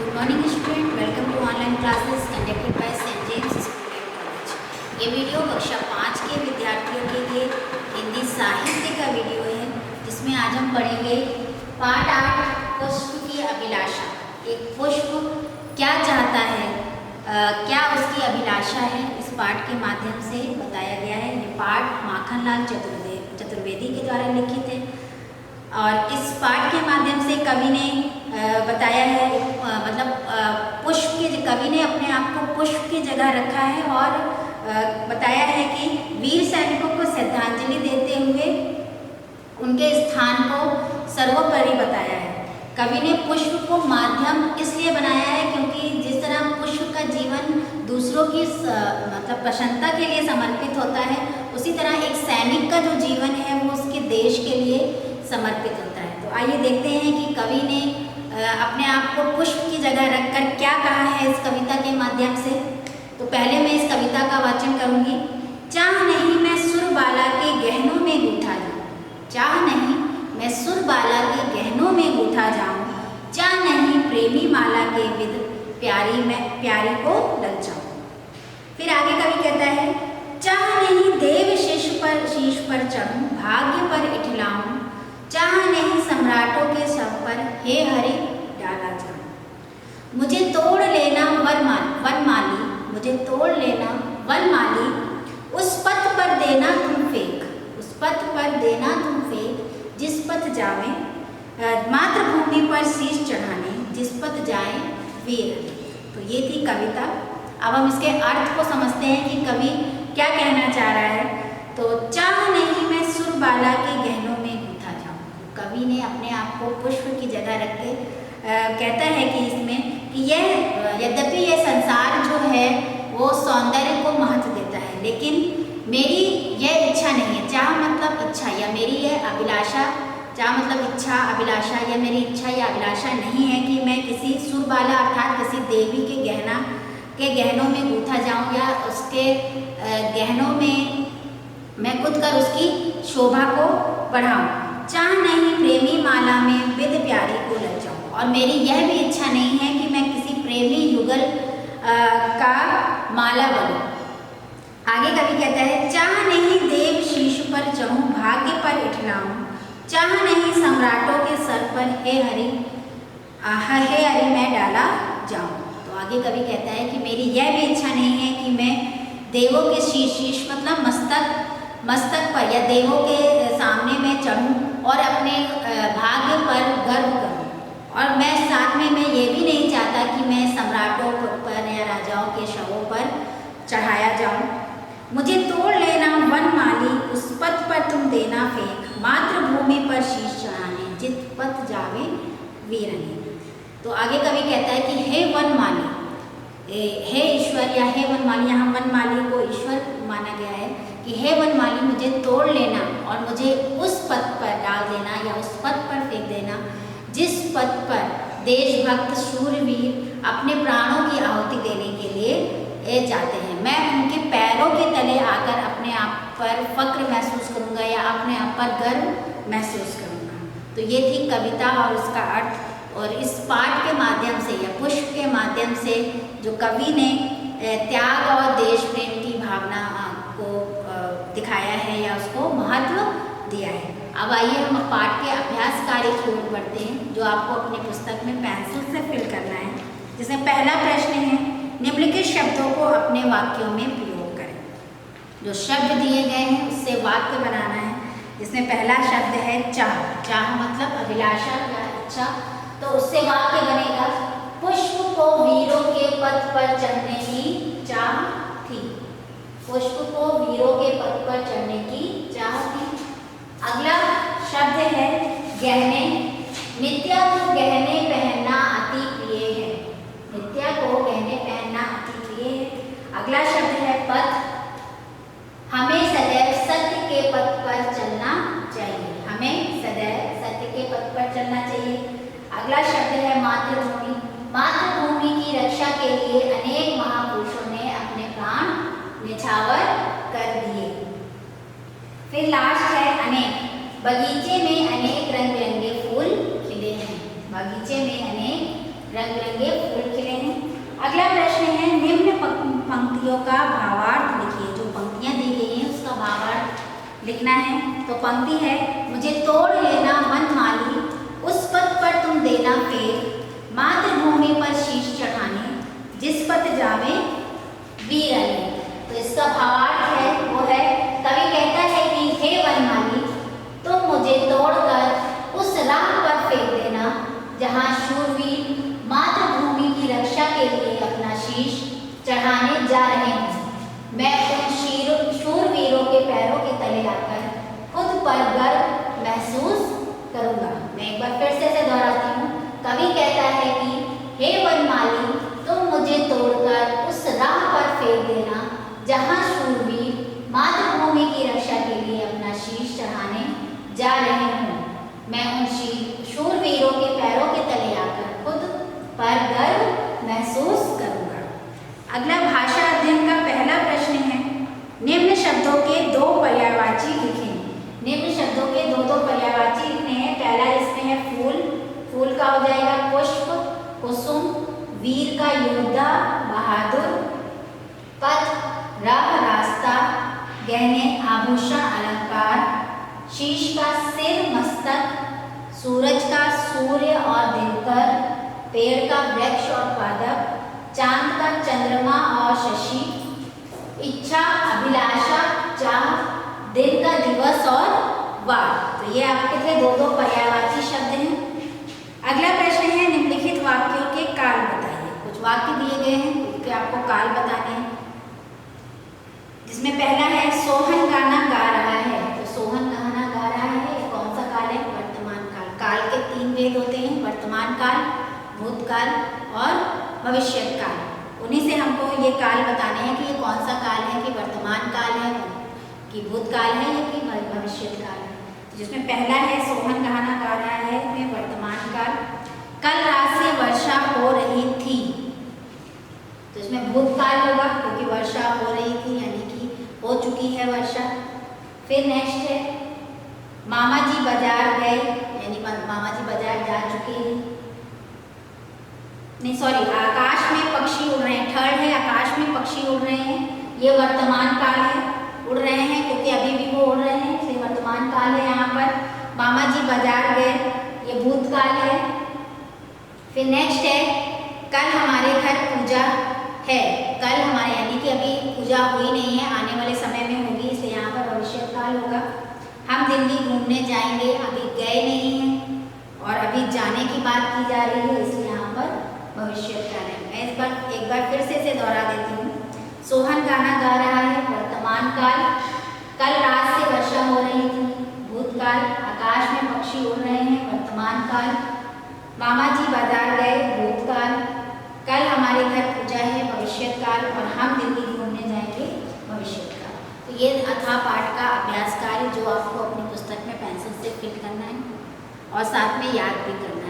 Good morning student, welcome to online classes conducted by St. James School and College। ये video कक्षा 5 के विद्यार्थियों के लिए हिंदी साहित्य का वीडियो है, जिसमें आज हम पढ़ेंगे पाठ 8 पुष्प की अभिलाषा। एक पुष्प क्या चाहता है, क्या उसकी अभिलाषा है, इस पाठ के माध्यम से बताया गया है। ये पाठ माखनलाल चतुर्वेदी के द्वारा लिखित है और इस पाठ के माध्यम से कवि ने बताया है, कवि ने अपने आप को पुष्प की जगह रखा है और बताया है कि वीर सैनिकों को श्रद्धांजलि देते हुए उनके स्थान को सर्वोपरि बताया है। कवि ने पुष्प को माध्यम इसलिए बनाया है क्योंकि जिस तरह पुष्प का जीवन दूसरों की प्रसन्नता के लिए समर्पित होता है, उसी तरह एक सैनिक का जो जीवन है वो उसके देश के लिए समर्पित होता है। तो आइए देखते हैं कि कवि ने अपने आप को पुष्प की जगह रखकर क्या कहा है इस कविता के माध्यम से। तो पहले मैं इस कविता का वाचन करूंगी। चाह नहीं मैं सुरबाला के गहनों में गूंथा जाऊं, चाह नहीं मैं सुरबाला के गहनों में गूंथा जाऊं, चाह नहीं प्रेमी माला के विद प्यारी को लग जाऊं। फिर आगे कवि कहता है, चाह नहीं देव शीश पर चढ़ूं, भाग्य पर इठलाऊं, चाह नहीं सम्राटों के सब पर हे हरि डाला जाऊं। मुझे तोड़ लेना वनमाली, मुझे तोड़ लेना वनमाली, उस पथ पर देना तुम फेंक, उस पथ पर देना तुम फेंक, जिस पथ जावे मातृभूमि पर शीश चढ़ाने, जिस पथ जाए वीर। तो ये थी कविता। अब हम इसके अर्थ को समझते हैं कि कवि क्या कहना चाह रहा है। तो चाह नहीं मैं सुरबाला के गहनों में गूंथा जाऊं। कवि ने अपने आप को पुष्प की जगह रख के कहता है कि इसमें कि यद्यपि यह संसार जो है वो सौंदर्य को महत्व देता है, लेकिन मेरी यह इच्छा नहीं है। चाह मतलब इच्छा या मेरी यह अभिलाषा, चाह मतलब इच्छा अभिलाषा, या मेरी इच्छा या अभिलाषा नहीं है कि मैं किसी सुरबाला अर्थात किसी देवी के गहनों में गूंथा जाऊं या उसके गहनों में मैं कूद कर उसकी शोभा को बढ़ाऊं। चाह नहीं प्रेमी माला में विद प्यारी को लग जाऊं, और मेरी यह भी इच्छा नहीं है कि मैं किसी प्रेमी युगल का माला बनूं। आगे कवि कहता है, चाह नहीं देव शीश पर चढ़ूं, भाग्य पर इठलाऊं, चाह नहीं सम्राटों के सर पर हे हरि मैं डाला जाऊं। तो आगे कवि कहता है कि मेरी यह भी इच्छा नहीं है कि मैं देवों के शीश मतलब मस्तक पर या देवों के सामने मैं चढ़ूं और अपने भाग्य पर गर्व करूं, और मैं साथ में मैं ये भी नहीं चाहता कि मैं सम्राटों पर या राजाओं के शवों पर चढ़ाया जाऊं। मुझे तोड़ लेना वनमाली, उस पथ पर तुम देना फेंक, मातृभूमि पर शीश चढ़ाने, जित पथ जावे वीरनी। तो आगे कवि कहता है कि हे वनमाली, हे ईश्वर या हे वनमाली, यहाँ वनमाली को ईश्वर माना गया है कि हे वनमाली मुझे तोड़ लेना और मुझे उस पथ पर डाल देना या उस पथ पर फेंक देना जिस पथ पर देशभक्त शूरवीर अपने प्राणों की आहुति देने के लिए जाते हैं। मैं उनके पैरों के तले आकर अपने आप पर फक्र महसूस करूँगा या अपने आप पर गर्व महसूस करूँगा। तो ये थी कविता और उसका अर्थ। और इस पाठ के माध्यम से या पुष्प के माध्यम से जो कवि ने त्याग और देश प्रेम की भावना को दिखाया है या उसको महत्व दिया है। अब आइए हम पाठ के अभ्यास कार्य की ओर बढ़ते हैं, जो आपको अपनी पुस्तक में पेंसिल से फिल करना है। जिसमें पहला प्रश्न है, निम्नलिखित शब्दों को अपने वाक्यों में प्रयोग करें। जो शब्द दिए गए हैं उससे वाक्य बनाना है। जिसमें पहला शब्द है चाह, चाह मतलब अभिलाषा या इच्छा, तो उससे वाक्य बनेगा, पुष्प को वीरों के पथ पर चढ़ने की चाह थी, पुष्प को वीरों के पथ पर चढ़ने की चाह थी। अगला शब्द है गहने, नित्या को गहने पहनना अति प्रिय है, नित्या को गहने पहनना अति प्रिय है। अगला शब्द है पथ, हमें सदैव सत्य के पथ पर चलना चाहिए, हमें सदैव सत्य के पथ पर चलना चाहिए। अगला शब्द है मातृभूमि, मातृभूमि की रक्षा के लिए अनेक महापुरुषों ने अपने प्राण न्यौछावर कर दिए। फिर लास्ट है अनेक, बगीचे में अनेक रंग बिरंगे फूल खिले हैं, बगीचे में अनेक रंग बिरंगे फूल पंक्तियों का भावार्थ लिखिए। जो पंक्तियाँ दी गई हैं उसका भावार्थ लिखना है। तो पंक्ति है, मुझे तोड़ लेना मन माली, उस पथ पर तुम देना फेर, मातृभूमि पर शीश चढ़ाने, जिस पथ जावे वीर अनेक। तो इसका भावार्थ है वो है, कवि कहता है कि हे वनमाली, तुम मुझे तोड़कर उस राह पर फेंक देना जहाँ शूरवीर मातृभूमि की रक्षा के लिए अपना शीश चढ़ाने जा रहे हैं। मैं उन शूरवीरों के पैरों के तले आकर खुद पर गर्व महसूस करूंगा। मैं एक बार फिर से दोहराती हूँ। कवि कहता है कि हे वनमाली, तुम मुझे तोड़कर उस राह पर फेंक देना जहाँ शूरवीर मातृभूमि की रक्षा के लिए अपना शीश चढ़ाने जा रहे हूँ। मैं उन शूरवीरों के पैरों के तले आकर खुद पर गर्व महसूस करूंगा। अगला भाषा अध्ययन का पहला प्रश्न है, निम्न शब्दों के दो पर्यायवाची लिखें। निम्न शब्दों के दो पर्यायवाची लिखने हैं। पहला इसमें है फूल, फूल का हो जाएगा पुष्प, कुसुम, वीर का योद्धा, बहादुर, पथ, राह, रास्ता, गहने, आभूषण, अलंकार, शीश का सिर, मस्तक, सूरज का सूर्य और दिनकर, पेड़ का वृक्ष और पादप, चांद का चंद्रमा और शशि, इच्छा, अभिलाषा, चाह, दिन का दिवस और वार। तो ये आपके थे दो पर्यायवाची शब्द हैं। अगला प्रश्न है, निम्नलिखित वाक्यों के काल बताइए। कुछ वाक्य दिए गए हैं, उसके आपको काल बताने हैं। जिसमें पहला है, सोहन गाना गा रहा है। तो सोहन गाना गा रहा है, कौन सा काल है? वर्तमान काल। काल के 3 भेद होते हैं, वर्तमान काल, भूतकाल और भविष्यत काल। उन्हीं से हमको ये काल बताने हैं कि ये कौन सा काल है, कि वर्तमान काल है, कि भूतकाल है या कि भविष्यत काल है। जिसमें पहला है, सोहन गाना गा रहा है, में वर्तमान काल। कल रात से वर्षा हो रही थी। तो इसमें भूतकाल होगा क्योंकि वर्षा हो रही थी, यानी कि हो चुकी है वर्षा। फिर नेक्स्ट है, मामा जी बाजार गए, यानी मामा जी बाजार जा चुके हैं। नहीं सॉरी, आकाश में पक्षी उड़ रहे हैं। थर्ड है, आकाश में पक्षी उड़ रहे हैं, ये वर्तमान काल है। उड़ रहे हैं क्योंकि अभी भी वो उड़ रहे हैं, इसलिए वर्तमान काल है यहाँ पर। मामा जी बाजार गए, ये भूतकाल है। फिर नेक्स्ट है, कल हमारे घर पूजा है। कल हमारे, यानी कि अभी पूजा हुई नहीं है, आने वाले समय में होगी, इसलिए यहाँ पर भविष्य काल होगा। हम दिल्ली घूमने जाएंगे, अभी गए नहीं हैं और अभी जाने की बात की जा रही है, इसलिए यहाँ पर भविष्य काल है। मैं एक बार फिर से इसे दोहरा देती हूँ। सोहन गाना गा रहा है, वर्तमान काल। कल रात से वर्षा हो रही थी, भूतकाल। आकाश में पक्षी उड़ रहे हैं, वर्तमान काल। मामा जी बाजार गए, भूतकाल। कल हमारे घर पूजा है, भविष्यत काल। और हम दिल्ली घूमने जाएंगे, भविष्यत काल। तो ये था पाठ का अभ्यास कार्य, जो आपको अपनी पुस्तक में पेंसिल से फिल करना है और साथ में याद भी करना है।